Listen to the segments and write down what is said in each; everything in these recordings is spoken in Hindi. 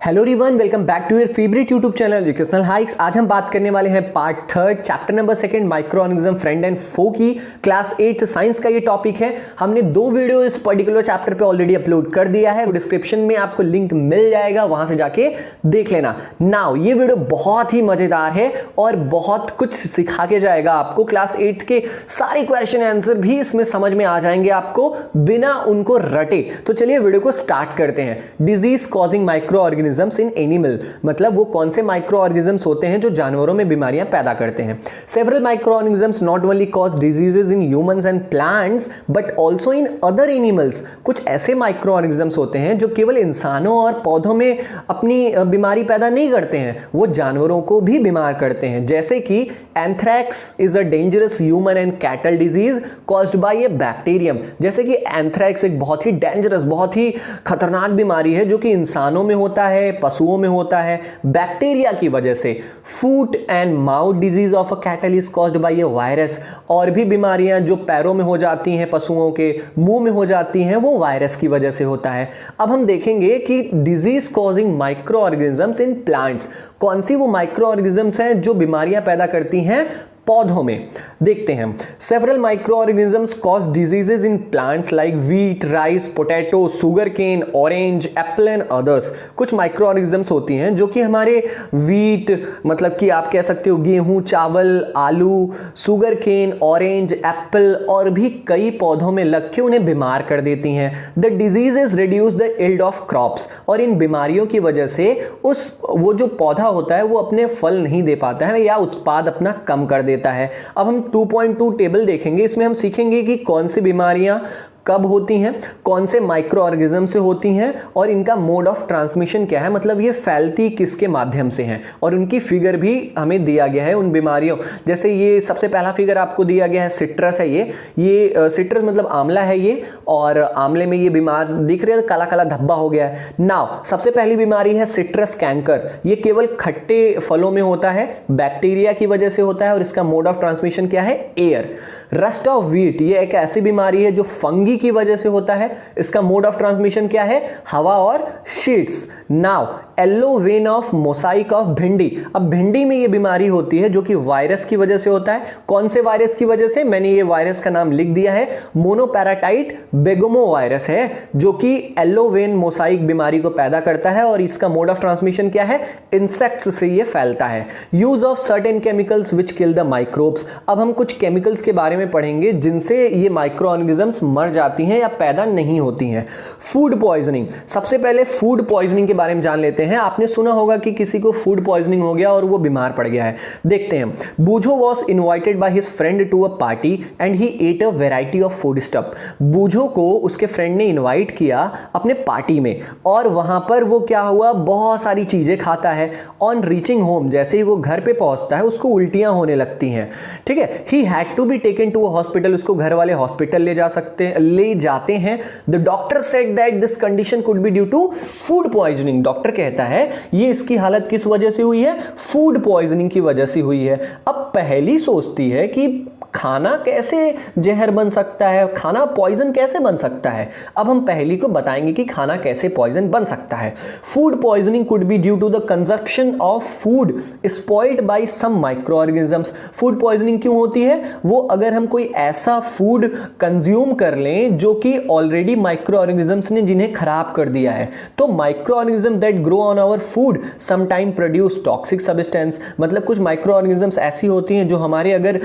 Hello everyone, welcome back to your favourite YouTube channel educational hikes. आज हम बात करने वाले हैं part third chapter number second micro organism friend and foe की क्लास 8 साइंस का ये टॉपिक है। हमने 2 वीडियो इस पर्टिकुलर चैप्टर पे ऑलरेडी अपलोड कर दिया है, डिस्क्रिप्शन में आपको लिंक मिल जाएगा, वहां से जाके देख लेना। नाउ ये वीडियो बहुत ही मजेदार है और बहुत कुछ सिखा के जाएगा आपको। क्लास 8 के सारे क्वेश्चन आंसर भी इसमें समझ में आ जाएंगे आपको बिना उनको रटे। तो चलिए वीडियो को स्टार्ट करते हैं। Disease causing micro organism in animal, मतलब वो कौन से माइक्रो ऑर्गेनिजम्स होते हैं जो जानवरों में बीमारियां पैदा करते हैं। Several micro organisms not only cause diseases in humans and plants but also in other animals. कुछ ऐसे माइक्रो ऑर्गेनिजम्स होते हैं जो केवल इंसानों और पौधों में अपनी बीमारी पैदा नहीं करते हैं, वो जानवरों को भी बीमार करते हैं। जैसे कि anthrax is a dangerous human and cattle disease caused by A bacterium. जैसे कि एंथ्रैक्स एक बहुत ही डेंजरस, बहुत ही खतरनाक बीमारी है जो कि इंसानों में होता है, पशुओं में होता है, बैक्टीरिया की वजह से। Foot and mouth disease of a cattle is caused by A virus. और भी बीमारियां जो पैरों में हो जाती हैं, पशुओं के मुंह में हो जाती हैं, वो वायरस की वजह से होता है। अब हम देखेंगे कि disease causing micro organisms in plants, कौन सी वो माइक्रो ऑर्गेनिजम्स हैं जो बीमारियां पैदा करती हैं पौधों में। देखते हैं। Several micro organisms cause diseases in plants like wheat, rice, potato, sugar cane, orange, apple and others. कुछ माइक्रो ऑर्गेनिजम्स होती हैं जो कि हमारे व्हीट, मतलब कि आप कह सकते हो गेहूं, चावल, आलू, सुगर केन, ऑरेंज, एप्पल और भी कई पौधों में लग के उन्हें बीमार कर देती हैं। The diseases reduce the yield of crops, और इन बीमारियों की वजह से वो जो पौधा होता है वो अपने फल नहीं दे पाता है या उत्पाद अपना कम कर देता है। अब हम 2.2 टेबल देखेंगे, इसमें हम सीखेंगे कि कौन सी बीमारियां कब होती हैं, कौन से माइक्रो ऑर्गेनिज्म से होती हैं और इनका मोड ऑफ ट्रांसमिशन क्या है, मतलब ये फैलती किसके माध्यम से हैं। और उनकी फिगर भी हमें दिया गया है उन बीमारियों। जैसे ये सबसे पहला फिगर आपको दिया गया है, सिट्रस है ये सिट्रस मतलब आंवला है ये, और आंवले में ये बीमार दिख रहे हैं, काला काला धब्बा हो गया है। नाउ सबसे पहली बीमारी है सिट्रस कैंकर। ये केवल खट्टे फलों में होता है, बैक्टीरिया की वजह से होता है और इसका मोड ऑफ ट्रांसमिशन क्या है, एयर। रस्ट ऑफ व्हीट, ये एक ऐसी बीमारी है जो फंगी की वजह से होता है, इसका मोड ऑफ ट्रांसमिशन क्या है, हवा और sheets. Now yellow vein of mosaic of भिंडी। अब भिंडी में ये बीमारी होती है जो कि वायरस की वजह से होता है। कौन से वायरस की वजह से, मैंने ये वायरस का नाम लिख दिया है, मोनोपैराटाइट बेगोमो वायरस है जो कि येलो वेन मोसाइक बीमारी को पैदा करता है और इसका मोड ऑफ ट्रांसमिशन क्या है, इंसेक्ट्स से ये फैलता है। Use of certain chemicals which kill the microbes. अब हम कुछ केमिकल्स के बारे में पढ़ेंगे जिनसे ये माइक्रो ऑर्गेनिजम्स मर जाती हैं या पैदा नहीं होती हैं। फूड पॉइजनिंग, सबसे पहले फूड पॉइजनिंग के बारे में जान लेते हैं। आपने सुना होगा कि किसी को फूड पॉइजनिंग हो गया और वो बीमार पड़ गया है। देखते हैं। Boojho was invited by his friend to a party and he ate a variety of food stuff. Boojho को उसके फ्रेंड ने इन्वाइट किया अपने पार्टी में और वहां पर वो क्या हुआ, बहुत सारी चीजें खाता है। ऑन रीचिंग होम, जैसे ही वो घर पे पहुंचता है उसको उल्टियां होने लगती हैं। ठीक है। He had to be taken to a hospital, उसको घर वाले हॉस्पिटल ले जाते हैं। The doctor said that this condition could be due to food poisoning. Doctor कहता है ये इसकी हालत किस वजह से हुई है, फूड पॉइजनिंग की वजह से हुई है। अब पहली सोचती है कि खाना कैसे जहर बन सकता है, खाना पॉइजन कैसे बन सकता है। अब हम पहली को बताएंगे कि खाना कैसे पॉइजन बन सकता है। Food poisoning could be due to the consumption of food spoiled by some micro organisms. Food poisoning क्यों होती है, वो अगर हम कोई ऐसा फूड कंज्यूम कर लें जो कि ऑलरेडी माइक्रो ऑर्गेनिजम्स ने जिन्हें खराब कर दिया है। तो micro organism that grow on our food sometime produce toxic substance, मतलब कुछ माइक्रो ऑर्गेनिजम्स ऐसी होती हैं जो हमारे अगर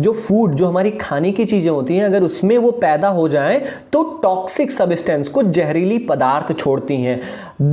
जो फूड, जो हमारी खाने की चीजें होती हैं, अगर उसमें वो पैदा हो जाएं तो टॉक्सिक सब्सटेंस, कुछ जहरीली पदार्थ छोड़ती हैं।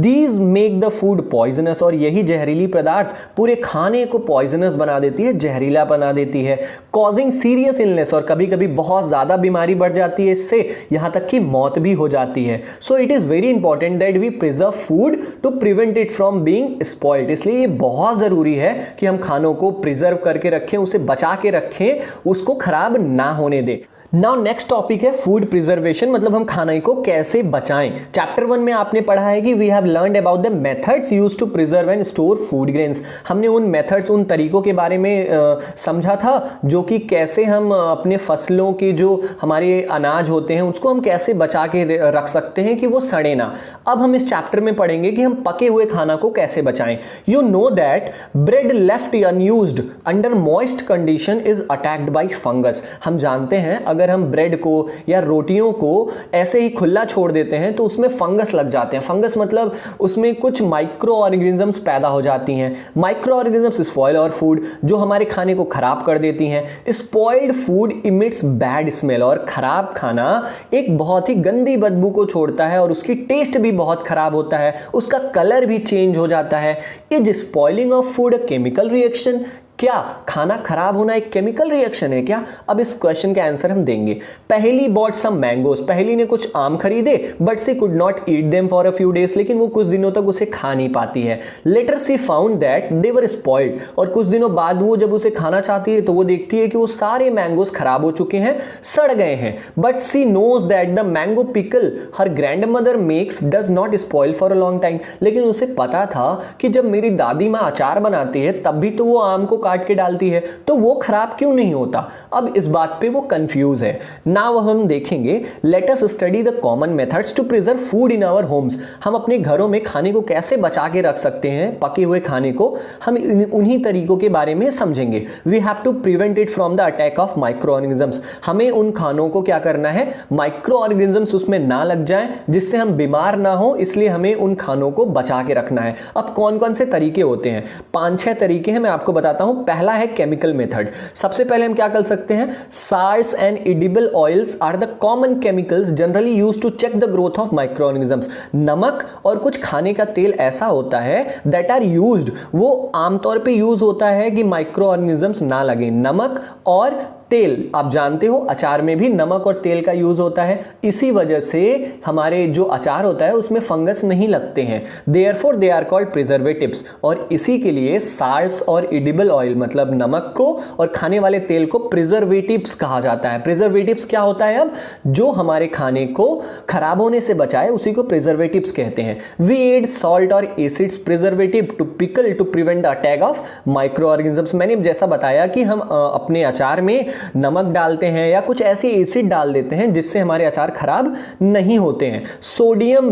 These make the food poisonous, और यही जहरीली पदार्थ पूरे खाने को पॉइजनस बना देती है, जहरीला बना देती है। कॉजिंग सीरियस इलनेस, और कभी कभी बहुत ज्यादा बीमारी बढ़ जाती है, इससे यहां तक कि मौत भी हो जाती है। So it is very important that we preserve food to prevent it from being spoiled. इसलिए ये बहुत जरूरी है कि हम खानों को प्रिजर्व करके रखें, उसे बचा के रखें, उसको खराब ना होने दें। नाउ नेक्स्ट टॉपिक है फूड प्रिजर्वेशन, मतलब हम खाने को कैसे बचाएं। चैप्टर 1 में आपने पढ़ा है कि we have learned about the methods used to preserve and store food grains. हमने उन मेथड्स, उन तरीकों के बारे में समझा था जो कि कैसे हम अपने फसलों के जो हमारे अनाज होते हैं उसको हम कैसे बचा के रख सकते हैं कि वो सड़े ना। अब हम इस चैप्टर में पढ़ेंगे कि हम पके हुए खाना को कैसे बचाएं। You know that bread left unused under moist condition is attacked by fungus. हम जानते हैं अगर हम ब्रेड को या रोटियों को ऐसे ही खुला छोड़ देते हैं तो उसमें फंगस लग जाते हैं। फंगस मतलब उसमें कुछ माइक्रो ऑर्गेनिजम्स पैदा हो जाती हैं। माइक्रो ऑर्गेनिजम्स स्पॉइल और फूड, जो हमारे खाने को खराब कर देती हैं। Spoiled food emits bad smell, और खराब खाना एक बहुत ही गंदी बदबू को छोड़ता है और उसकी टेस्ट भी बहुत खराब होता है, उसका कलर भी चेंज हो जाता है। Is spoiling of food a chemical reaction? क्या खाना खराब होना एक केमिकल रिएक्शन है क्या? अब इस क्वेश्चन का आंसर हम देंगे। पहेली बॉट सम मैंगोज, पहेली ने कुछ आम खरीदे but she could not eat them for a few days, लेकिन वो कुछ दिनों तक उसे खा नहीं पाती है। Later she found that they were spoiled, और कुछ दिनों बाद वो जब उसे खाना चाहती है तो वो देखती है कि वो सारे मैंगोज खराब हो चुके हैं, सड़ गए हैं। But she knows that the mango pickle her grandmother makes does not spoil for a long time, लेकिन उसे पता था कि जब मेरी दादी माँ अचार बनाती है तब भी तो वो आम को काट के डालती है, तो वो खराब क्यों नहीं होता? अब इस बात पे वो कंफ्यूज है। नाउ हम देखेंगे, let us study the common methods to preserve food in our homes. हम अपने घरों में खाने को कैसे बचा के रख सकते हैं, पके हुए खाने को, हम उन्हीं तरीकों के बारे में समझेंगे। We have to prevent it from the attack of microorganisms. हमें उन खानों को क्या करना है, माइक्रो ऑर्गेनिजम्स उसमें ना लग जाए जिससे हम बीमार ना हो, इसलिए हमें उन खानों को बचा के रखना है। अब कौन कौन से तरीके होते हैं? 5-6 तरीके हैं, मैं आपको बताता हूं। पहला है केमिकल मेथड। सबसे पहले हम क्या कर सकते हैं, salts and edible oils are the common chemicals generally used to check the growth of microorganisms. नमक और कुछ खाने का तेल ऐसा होता है दैट आर यूज्ड, वो आमतौर पे यूज होता है कि माइक्रो ऑर्गेनिजम्स ना लगे। नमक और तेल, आप जानते हो अचार में भी नमक और तेल का यूज होता है, इसी वजह से हमारे जो अचार होता है उसमें फंगस नहीं लगते हैं। Therefore they are called preservatives, और इसी के लिए साल्ट्स और एडिबल ऑयल मतलब नमक को और खाने वाले तेल को प्रिजर्वेटिव्स कहा जाता है। प्रिजर्वेटिव्स क्या होता है? अब जो हमारे खाने को खराब होने से बचाए उसी को प्रिजर्वेटिव्स कहते हैं। वी एड सॉल्ट और acids preservative to pickle to prevent the attack of microorganisms. मैंने जैसा बताया कि हम अपने अचार में नमक डालते हैं या कुछ ऐसे एसिड डाल देते हैं जिससे हमारे अचार खराब नहीं होते हैं। Sodium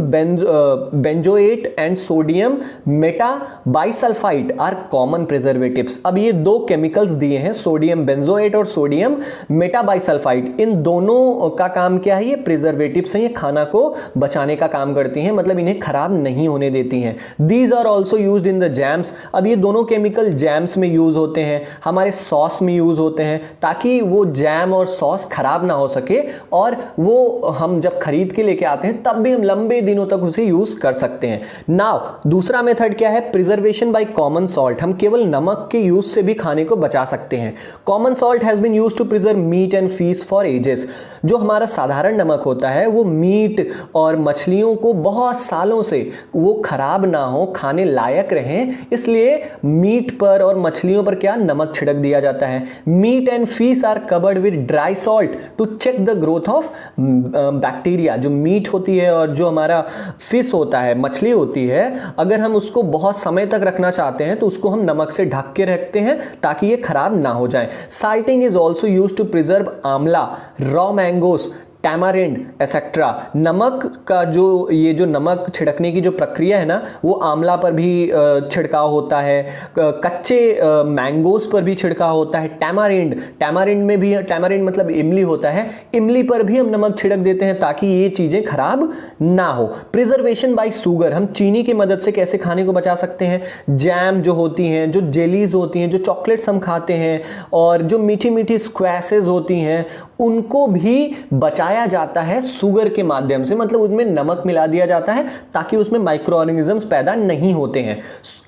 benzoate and sodium metabisulphite are common preservatives. अब ये दो केमिकल्स दिए हैं, सोडियम बेंजोएट और सोडियम मेटाबाइसल्फाइड। इन दोनों का काम क्या है? ये प्रिजर्वेटिव्स हैं, ये खाना को बचाने का काम करती हैं, मतलब इन्हें खराब नहीं होने देती हैं। These are also used in the jams. अब ये दोनों केमिकल जैम्स में यूज होते हैं, हमारे सॉस में यूज होते हैं, ताकि वो जैम और सॉस खराब ना हो सके और वो हम जब खरीद के लेके आते हैं तब भी हम लंबे दिनों तक उसे यूज कर सकते हैं। नाउ दूसरा मेथड क्या है? Preservation by common salt. हम केवल नमक के यूज से भी खाने को बचा सकते हैं। Common salt has been used to preserve meat and fish for ages. जो हमारा साधारण नमक होता है वो मीट और मछलियों को बहुत सालों से वो खराब ना हो, खाने लायक रहें, इसलिए मीट पर और मछलियों पर क्या नमक छिड़क दिया जाता है। Meat and fish are covered with dry salt to check the growth of bacteria. जो मीट होती है और जो हमारा फिश होता है, मछली होती है, अगर हम उसको बहुत समय तक रखना चाहते हैं तो उसको हम नमक से ढक के रखते हैं ताकि ये खराब ना हो जाए। Salting is also use to preserve amla, raw mangoes, tamarind etcetera. नमक का जो ये जो नमक छिड़कने की जो प्रक्रिया है ना, वो आंवला पर भी छिड़काव होता है, कच्चे मैंगोस पर भी छिड़काव होता है। टैमारिंड में भी, टैमारिंड मतलब इमली होता है, इमली पर भी हम नमक छिड़क देते हैं ताकि ये चीजें खराब ना हो। Preservation bye sugar. हम चीनी की मदद से कैसे खाने को बचा सकते हैं? जैम जो होती हैं, जो जेलीज होती हैं, जो चॉकलेट्स हम खाते हैं, और जो मीठी मीठी स्क्वैशेस होती हैं, उनको भी बचाया जाता है शुगर के माध्यम से, मतलब उसमें नमक मिला दिया जाता है ताकि उसमें माइक्रो ऑर्गेनिजम्स पैदा नहीं होते हैं।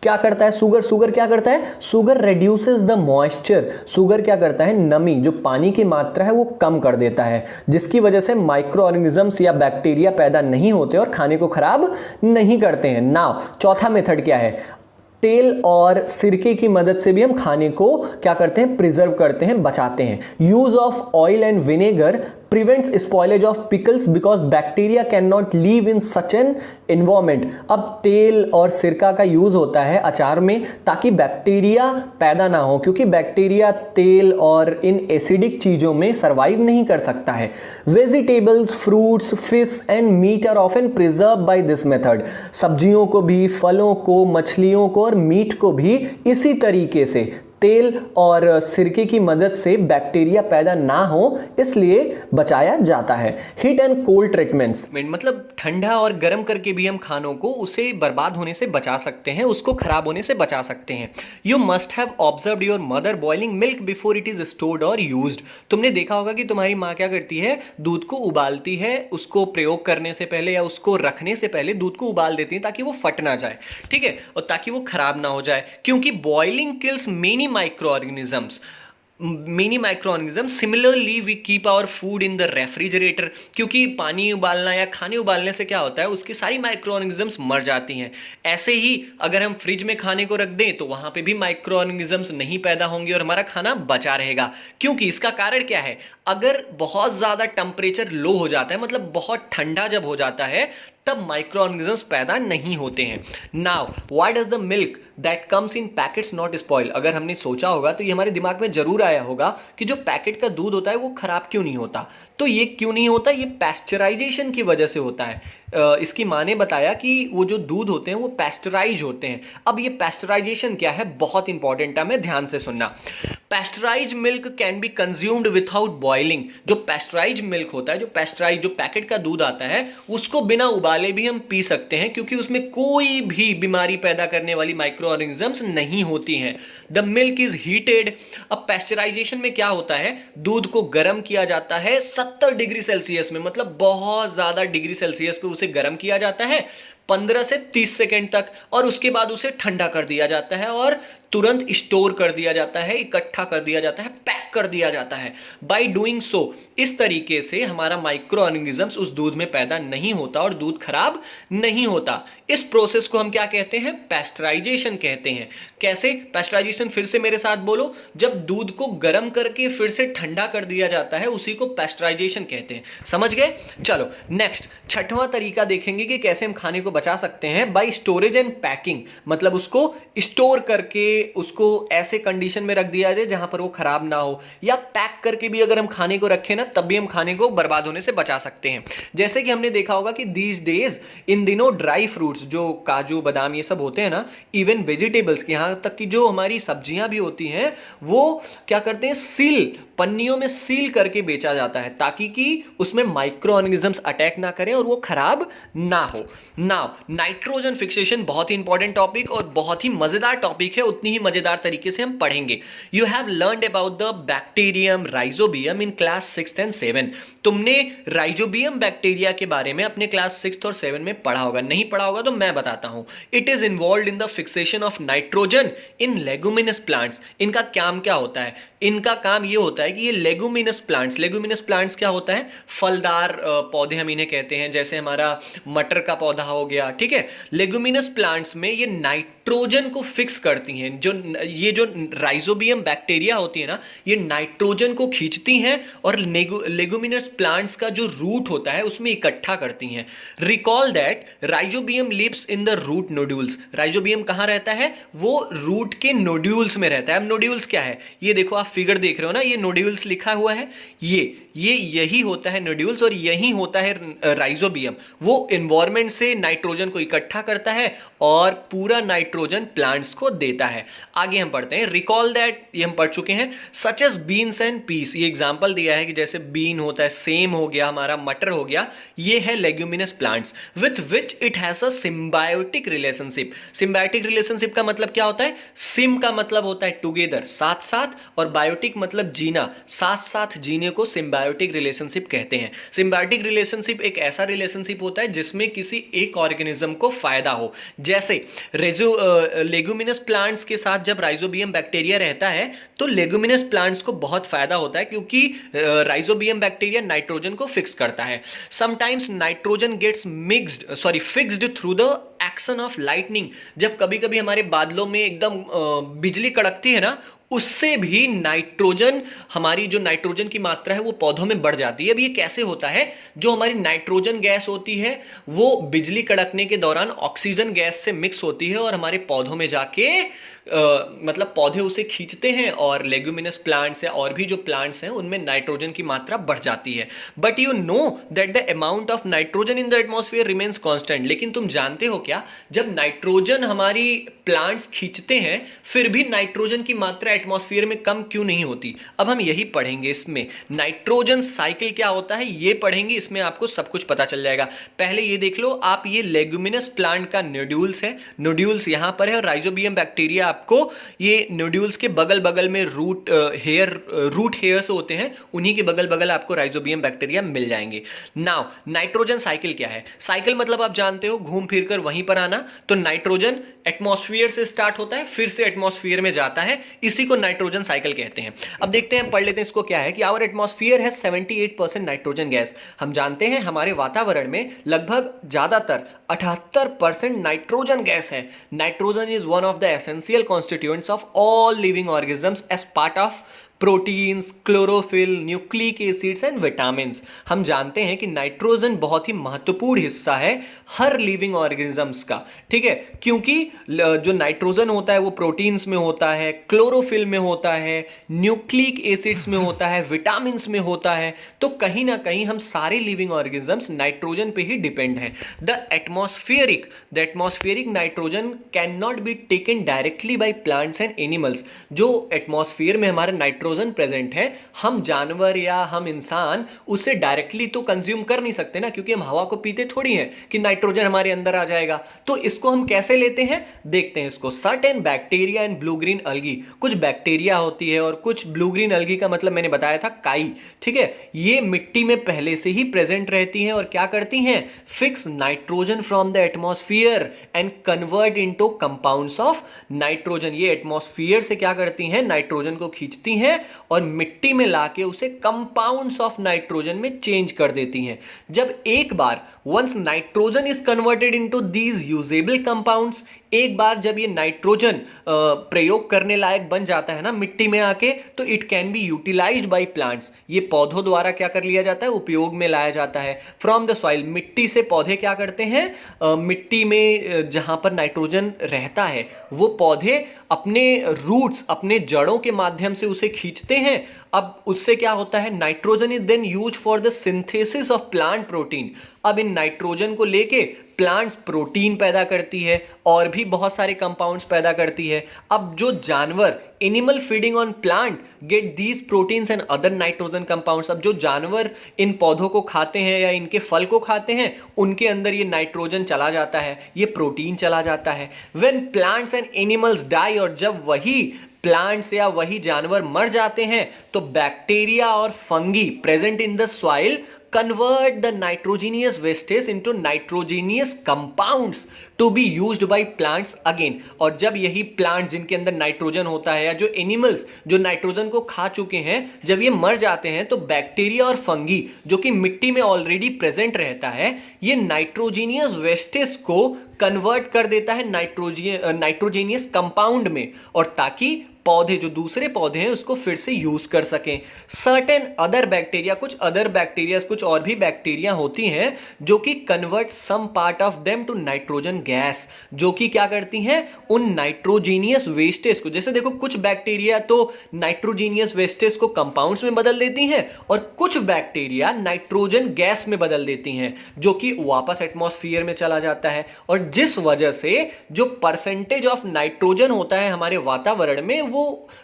क्या करता है शुगर क्या करता है? Sugar reduces the moisture. Sugar क्या करता है? नमी, जो पानी की मात्रा है वो कम कर देता है, जिसकी वजह से माइक्रो ऑर्गेनिजम्स या बैक्टीरिया पैदा नहीं होते और खाने को खराब नहीं करते हैं। नाउ चौथा मेथड क्या है? तेल और सिरके की मदद से भी हम खाने को क्या करते हैं? प्रिजर्व करते हैं, बचाते हैं। Use of oil and vinegar prevents spoilage of pickles because bacteria can not leave in such an environment. अब तेल और सिरका का यूज होता है अचार में ताकि बैक्टीरिया पैदा ना हो, क्योंकि बैक्टीरिया तेल और इन एसिडिक चीजों में सर्वाइव नहीं कर सकता है। Vegetables, fruits, fish and meat are often preserve by this method. सब्जियों को भी, फलों को, मछलियों को और मीट को भी इसी तरीके से तेल और सिरके की मदद से बैक्टीरिया पैदा ना हो इसलिए बचाया जाता है। हीट एंड कोल्ड ट्रीटमेंट्स, मतलब ठंडा और गर्म करके भी हम खानों को उसे बर्बाद होने से बचा सकते हैं, उसको खराब होने से बचा सकते हैं। You must have observed your mother boiling milk before it is stored और यूज्ड। तुमने देखा होगा कि तुम्हारी माँ क्या करती है, दूध को उबालती है, उसको प्रयोग करने से पहले या उसको रखने से पहले दूध को उबाल देती है ताकि वो फट ना जाए, ठीक है, और ताकि वो खराब ना हो जाए, क्योंकि boiling kills many microorganisms. Many microorganisms. Similarly, we keep our food in the refrigerator. क्योंकि पानी उबालना या खाने उबालने से क्या होता है, उसकी सारी माइक्रोऑर्गेनिजम्स मर जाती हैं। ऐसे ही अगर हम फ्रिज में खाने को रख दें तो वहां पे भी माइक्रोऑर्गेनिजम्स नहीं पैदा होंगे और हमारा खाना बचा रहेगा। क्योंकि इसका कारण क्या है, अगर बहुत ज्यादा टेम्परेचर लो हो जाता है, मतलब बहुत ठंडा जब हो जाता है, तब माइक्रोऑर्गेनिजम्स पैदा नहीं होते हैं। Now why does the milk that comes in packets not spoil. अगर हमने सोचा होगा तो ये हमारे दिमाग में जरूर आया होगा कि जो पैकेट का दूध होता है वो खराब क्यों नहीं होता। तो ये क्यों नहीं होता, ये पैस्चराइजेशन की वजह से होता है। इसकी माँ ने बताया कि वो जो दूध होते हैं वो पैस्चराइज होते हैं। अब ये पैस्चराइजेशन क्या है, बहुत इंपॉर्टेंट है, मैं ध्यान से सुनना। Pasteurise milk can be consumed without boiling. जो पैस्चराइज मिल्क होता है, जो पैकेट का दूध आता है, उसको बिना उबाले भी हम पी सकते हैं, क्योंकि उसमें कोई भी बीमारी पैदा करने वाली माइक्रोऑर्गेनिजम्स नहीं होती हैं। The milk is heated. अब पैस्चराइजेशन में क्या होता है, दूध को गर्म किया जाता है 70 डिग्री सेल्सियस में, मतलब बहुत ज्यादा डिग्री सेल्सियस पे उसे गर्म किया जाता है 15 से 30 सेकेंड तक, और उसके बाद उसे ठंडा कर दिया जाता है और तुरंत स्टोर कर दिया जाता है, इकट्ठा कर दिया जाता है, पैक कर दिया जाता है। बाय डूइंग सो, इस तरीके से हमारा माइक्रो ऑर्गेनिजम्स उस दूध में पैदा नहीं होता और दूध खराब नहीं होता। इस प्रोसेस को हम क्या कहते हैं, पैस्चराइजेशन कहते हैं। कैसे पैस्चराइजेशन, फिर से मेरे साथ बोलो। जब दूध को गर्म करके फिर से ठंडा कर दिया जाता है, उसी को पैस्चराइजेशन कहते हैं। समझ गए? चलो नेक्स्ट, छठवां तरीका देखेंगे कि कैसे हम खाने को बचा सकते हैं। बाय स्टोरेज एंड पैकिंग, मतलब उसको स्टोर करके उसको ऐसे कंडीशन में रख दिया जाए जहां पर वो खराब ना हो, या पैक करके भी अगर हम खाने को रखें ना, तब भी हम खाने को बर्बाद होने से बचा सकते हैं। जैसे कि हमने देखा होगा कि दीज डेज, इन दिनों ड्राई फ्रूट्स, जो काजू बादाम ये सब होते हैं ना, इवन वेजिटेबल्स, यहां तक कि जो हमारी सब्जियां भी होती हैं, वो क्या करते हैं, सील, पन्नियों में सील करके बेचा जाता है, ताकि कि उसमें माइक्रो ऑर्गेनिजम्स अटैक ना करें और वो खराब ना हो। नाउ नाइट्रोजन फिक्सेशन, बहुत ही इंपॉर्टेंट टॉपिक और बहुत ही मजेदार टॉपिक है, उतनी ही मजेदार तरीके से हम पढ़ेंगे। You have learned about the bacterium rhizobium in class 6 and 7। तुमने राइजोबियम बैक्टीरिया के बारे में अपने क्लास 6 और 7 में पढ़ा होगा, नहीं पढ़ा होगा तो मैं बताता हूं। It is involve in the fixation of nitrogen in leguminous plants. इनका काम क्या होता है, इनका काम ये होता है कि ये लेगुमिनस प्लांट्स क्या होता है, फलदार पौधे हम इन्हें कहते हैं, जैसे हमारा मटर का पौधा हो गया, ठीक है। लेगुमिनस प्लांट्स में ये नाइट्रोजन को फिक्स करती हैं। ये जो राइजोबियम बैक्टीरिया होती है ना, ये नाइट्रोजन को खींचती हैं और लेगुमिनस प्लांट्स का जो रूट होता है उसमें इकट्ठा करती हैं। Recall that rhizobium lives in the root nodules. Rhizobium कहां रहता है, वो रूट के नोड्यूल्स में रहता है। अब नोड्यूल्स क्या है, ये देखो आप फिगर देख रहे हो ना, ये नोड्यूल्स लिखा हुआ है, यही होता है नोड्यूल्स, और यही होता है राइजोबियम। वो एनवायरनमेंट से नाइट्रोजन को इकट्ठा करता है और पूरा नाइट्रोजन प्लांट्स को देता है। आगे हम पढ़ते हैं, रिकॉल दैट, ये हम पढ़ चुके हैं। Such as beans and peas, ये एग्जांपल दिया है कि जैसे बीन होता है, सेम हो गया हमारा, मटर हो गया, ये है leguminous plants with which it has a symbiotic relationship. Symbiotic relationship का मतलब क्या होता है, सिम का मतलब होता है टुगेदर, साथ साथ, और बायोटिक मतलब जीना, साथ साथ जीने को सिम्बायोटिक रिलेशनशिप कहते हैं। सिम्बायोटिक रिलेशनशिप एक ऐसा रिलेशनशिप होता है जिसमें किसी एक ऑर्गेनिज्म को फायदा हो। जैसे लेगुमिनस प्लांट्स के साथ जब राइजोबियम बैक्टीरिया रहता है तो लेगुमिनस प्लांट्स को बहुत फायदा होता है, क्योंकि राइजोबियम बैक्टीरिया नाइट्रोजन को फिक्स करता है। Sometimes nitrogen gets fixed through the action of lightning. जब कभी कभी हमारे बादलों में एकदम बिजली कड़कती है ना, उससे भी नाइट्रोजन, हमारी जो नाइट्रोजन की मात्रा है वो पौधों में बढ़ जाती है। अब ये कैसे होता है? जो हमारी नाइट्रोजन गैस होती है वो बिजली कड़कने के दौरान ऑक्सीजन गैस से मिक्स होती है और हमारे पौधों में जाके मतलब पौधे उसे खींचते हैं और लेग्यूमिनस प्लांट्स या और भी जो प्लांट्स हैं उनमें नाइट्रोजन की मात्रा बढ़ जाती है। But you know that the amount of nitrogen in the atmosphere remains constant. लेकिन तुम जानते हो क्या, जब नाइट्रोजन हमारी प्लांट्स खींचते हैं फिर भी नाइट्रोजन की मात्रा एटमॉस्फेयर में कम क्यों नहीं होती? अब हम यही पढ़ेंगे इसमें। नाइट्रोजन साइकिल क्या होता है ये पढ़ेंगे, इसमें आपको सब कुछ पता चल जाएगा। पहले ये देख लो आप, ये लेग्यूमिनस प्लांट का नोड्यूल्स है, नोड्यूल्स यहां पर है और राइजोबियम बैक्टीरिया आपको ये नोड्यूल्स के बगल बगल में रूट हेयर्स होते हैं, उन्हीं के बगल बगल आपको राइजोबियम बैक्टीरिया मिल जाएंगे। नाउ नाइट्रोजन साइकिल क्या है? साइकिल मतलब आप जानते हो घूम फिर कर वहीं पर आना। तो नाइट्रोजन एटमॉस्फेयर से स्टार्ट होता है फिर से एटमॉस्फेयर में जाता है, इसी को नाइट्रोजन साइकिल कहते हैं। अब देखते हैं, पढ़ लेते हैं इसको क्या है कि आवर एटमॉस्फेयर है 78% नाइट्रोजन गैस। हम जानते हैं हमारे वातावरण में लगभग ज्यादातर 78% नाइट्रोजन गैस है। Nitrogen is one of the essential constituents of all living organisms as part of proteins, chlorophyll, nucleic acids and vitamins. हम जानते हैं कि नाइट्रोजन बहुत ही महत्वपूर्ण हिस्सा है हर लिविंग ऑर्गेनिजम्स का, ठीक है, क्योंकि जो नाइट्रोजन होता है वो प्रोटीन्स में होता है, क्लोरोफिल में होता है, न्यूक्लिक एसिड्स में होता है, विटामिन्स में होता है। तो कहीं ना कहीं हम सारे लिविंग ऑर्गेनिजम्स नाइट्रोजन पे ही डिपेंड हैं। The atmospheric nitrogen can not be taken directly by plants and animals. जो एटमॉस्फेयर में हमारा नाइट्रोजन प्रेजेंट है, हम जानवर या हम इंसान उसे डायरेक्टली तो कंज्यूम कर नहीं सकते ना, क्योंकि हम हवा को पीते थोड़ी हैं कि नाइट्रोजन हमारे अंदर आ जाएगा। तो इसको हम कैसे लेते हैं देखते हैं इसको। Certain bacteria and blue green अलगी, कुछ बैक्टीरिया होती है और कुछ ब्लू ग्रीन अलगी का मतलब मैंने बताया था काई, ठीक है, ये मिट्टी में पहले से ही प्रेजेंट रहती हैं और क्या करती हैं, fix nitrogen from the atmosphere and convert into compounds of nitrogen. ये एटमॉस्फेयर से क्या करती हैं, नाइट्रोजन को खींचती हैं और मिट्टी में लाके उसे कंपाउंड्स ऑफ नाइट्रोजन में चेंज कर देती हैं। जब एक बार once nitrogen is converted into these usable compounds, एक बार जब ये नाइट्रोजन प्रयोग करने लायक बन जाता है ना मिट्टी में आके, तो it can be utilised by plants. ये पौधों द्वारा क्या कर लिया जाता है, उपयोग में लाया जाता है। फ्रॉम द सॉइल, मिट्टी से पौधे क्या करते हैं, मिट्टी में जहां पर नाइट्रोजन रहता है वो पौधे अपने रूट्स, अपने जड़ों के माध्यम से उसे खींचते हैं। अब उससे क्या होता है, nitrogen is then used for the synthesis of plant protein. अब इन नाइट्रोजन को लेके प्लांट्स प्रोटीन पैदा करती है और भी बहुत सारे कंपाउंड्स पैदा करती है। अब जो जानवर, animal feeding on plant get these proteins and other nitrogen compounds. अब जो जानवर इन पौधों को खाते हैं या इनके फल को खाते हैं, उनके अंदर ये नाइट्रोजन चला जाता है, ये प्रोटीन चला जाता है। When plants and animals die, और जब वही प्लांट्स या वही जानवर मर जाते हैं, तो बैक्टीरिया और fungi present in the soil convert the nitrogenous wastes into nitrogenous compounds to be used by plants again। और जब यही प्लांट जिनके अंदर नाइट्रोजन होता है या जो एनिमल्स जो नाइट्रोजन को खा चुके हैं, जब ये मर जाते हैं तो बैक्टीरिया और फंगी जो कि मिट्टी में ऑलरेडी प्रेजेंट रहता है, ये नाइट्रोजीनियस वेस्टेस को कन्वर्ट कर देता है नाइट्रोजीनियस कंपाउंड में, और ताकि पौधे, जो दूसरे पौधे हैं, उसको फिर से यूज कर सकें। सर्टेन अदर बैक्टीरिया, कुछ अदर बैक्टीरिया, कुछ और भी बैक्टीरिया होती हैं जो कि convert some part of them to nitrogen gas, जो कि क्या करती हैं, उन नाइट्रोजीनियस वेस्टेज को, जैसे देखो कुछ बैक्टीरिया तो नाइट्रोजीनियस वेस्टेज को कंपाउंड्स में बदल देती हैं और कुछ बैक्टीरिया नाइट्रोजन गैस में बदल देती हैं, जो कि वापस एटमॉस्फेयर में चला जाता है। और जिस वजह से जो परसेंटेज ऑफ नाइट्रोजन होता है हमारे वातावरण में वो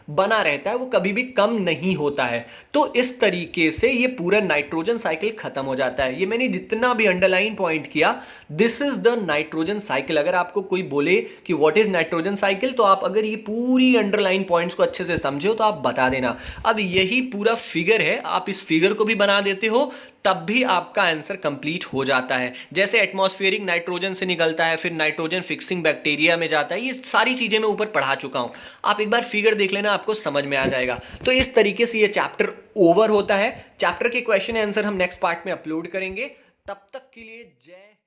बना रहता है, वो कभी भी कम नहीं होता है। तो इस तरीके से ये पूरा नाइट्रोजन साइकिल खत्म हो जाता है। ये मैंने जितना भी अंडरलाइन पॉइंट किया, this is the nitrogen cycle. अगर आपको कोई बोले कि व्हाट इज नाइट्रोजन साइकिल, तो आप अगर ये पूरी अंडरलाइन पॉइंट्स को अच्छे से समझे हो तो आप बता देना। अब यही पूरा फिगर है, आप इस फिगर को भी बना देते हो तब भी आपका आंसर कंप्लीट हो जाता है। जैसे एटमॉस्फेरिक नाइट्रोजन से निकलता है, फिर नाइट्रोजन फिक्सिंग बैक्टीरिया में जाता है, ये सारी चीजें मैं ऊपर पढ़ा चुका हूं। आप एक बार फिगर देख लेना, आपको समझ में आ जाएगा। तो इस तरीके से ये चैप्टर ओवर होता है। चैप्टर के क्वेश्चन आंसर हम नेक्स्ट पार्ट में अपलोड करेंगे। तब तक के लिए जय